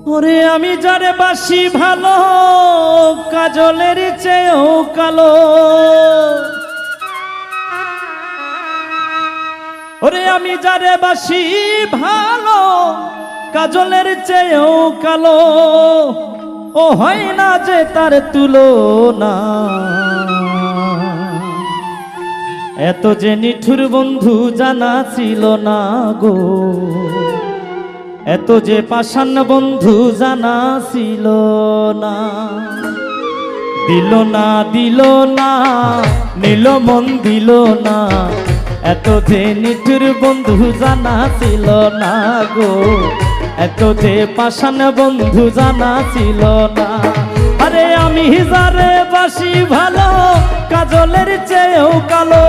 ওরে আমি যারে বাসি ভালো কাজলের চেয়েও কালো। ওরে আমি যারে বাসি ভালো কাজলের চেয়েও কালো। ও হয় না যে তার তুলনা। এত যে নিঠুর বন্ধু জানা ছিল না গো, এত যে পাষাণ বন্ধু জানা ছিল না। দিল না দিল না নিল মন দিল না, এত যে নিঠুর বন্ধু জানা ছিল না গো, এত যে পাষাণ বন্ধু জানা ছিল না। আরে আমি যারে বাসি ভালো কাজলের চেয়েও কালো।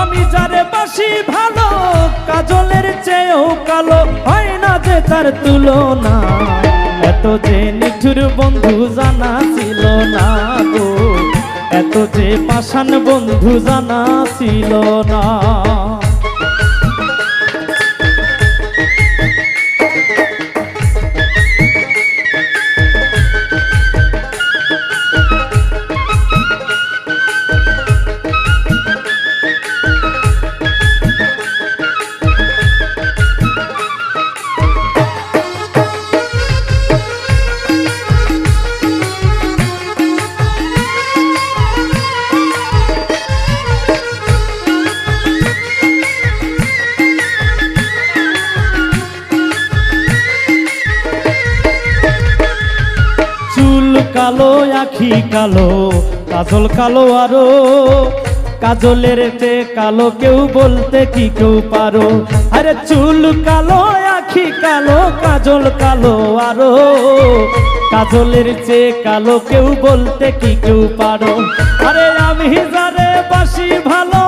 আমি যারে বাসি ভালো কাজলের চেয়েও কালো, হয় না যে তার তুলনা। এত যে নিঠুর বন্ধু জানা ছিল না গো, এত যে পাষাণ বন্ধু জানা ছিল না। কালো আখি কালো কাজল কালো আরো, কাজলের চেয়ে কালো কেউ বলতে কি কেউ পারো। আরে চুল কালো আখি কালো কাজল কালো আরো, কাজলের চেয়ে কালো কেউ বলতে কি কেউ পারো। আরে আমি যারে বাসি ভালো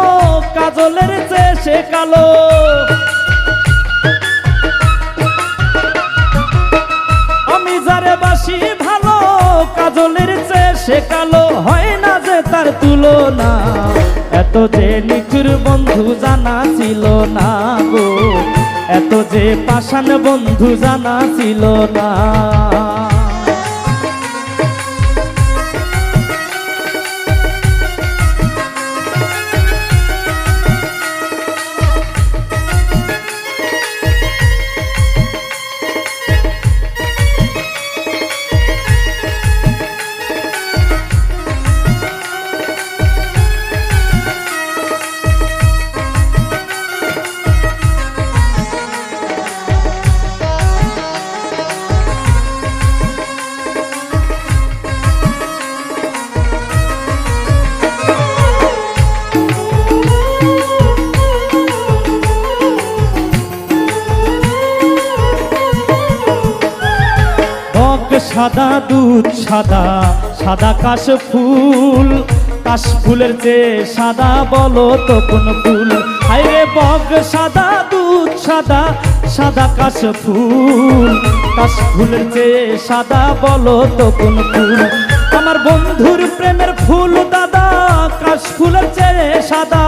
কাজলের চেয়ে সে কালো। আমি যারে বাসি ভালো কাজলের চেয়ে সে কালো, হয় না যে তার তুলনা। এত যে নিঠুর বন্ধু জানা ছিল না গো, এত যে পাষাণ বন্ধু জানা ছিল না। সাদা দুধ সাদা সাদা কাশ ফুল, কাশ ফুলের চেয়ে সাদা বলো তো কোন ফুল। হায়রে বক সাদা দুধ সাদা সাদা কাশ ফুল, কাশ ফুলের চেয়ে সাদা বলো তো কোন ফুল। আমার বন্ধুর প্রেমের ফুল দাদা কাশ ফুলের চেয়ে সাদা।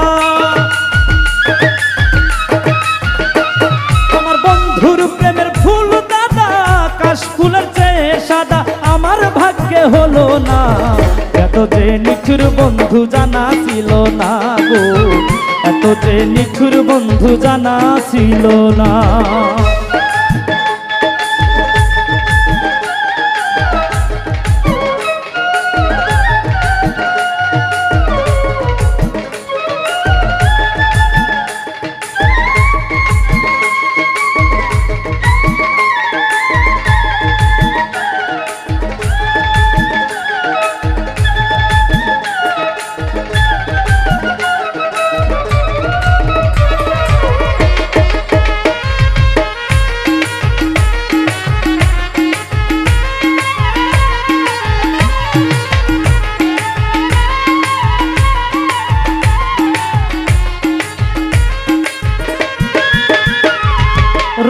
আমার বন্ধুর প্রেমের ফুল দাদা কাশ ফুলের চেয়ে সাদা, আমার ভাগ্যে হলো না। এত যে নিঠুর বন্ধু জানা ছিল না গো, এত যে নিঠুর বন্ধু জানা ছিল না।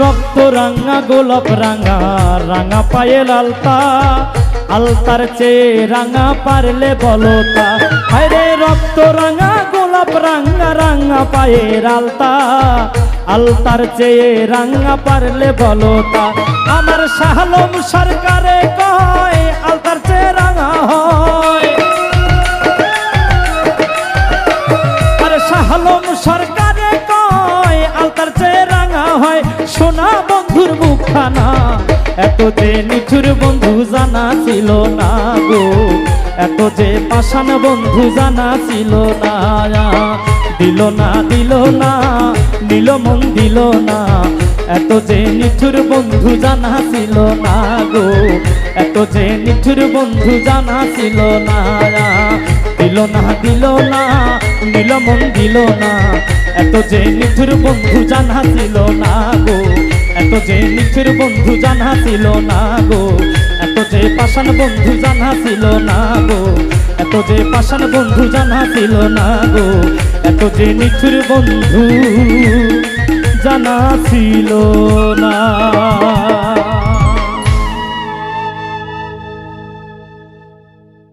রক্ত রাঙা গোলাপ রাঙা রাঙা পায়ে লালতা, আলতার চেয়ে রাঙা পারলে বলো তা, হায়রে রক্ত রাঙা গোলাপ রাঙা রাঙা পায়ের আলতা, আলতার চেয়ে রাঙা পারলে বলো তা। আমার শাহ আলম সরকারে কয় আলতার চেয়ে রাঙা হয়, আরে শাহ আলম সরকারে কয় আলতার চেয়ে রাঙা হয়। সোনা বন্ধুর মুখখানা এত যে নিঠুর বন্ধু জানা ছিল না গো, এত যে পাষাণ বন্ধু জানা ছিল না। দিল না দিল না নিল মন দিল না, এত যে নিঠুর বন্ধু জানা ছিল না গো, এত যে নিঠুর বন্ধু জানা ছিল না। দিল না দিল না নিল মন দিল না, এত যে নিঠুর বন্ধু জানা ছিল না গো, এত যে নিঠুর বন্ধু জানা ছিল না গো, এত যে পাষাণ বন্ধু জানা ছিল না গো, এত যে পাষাণ বন্ধু জানা ছিল না গো, এত যে নিঠুর বন্ধু জানা ছিল না।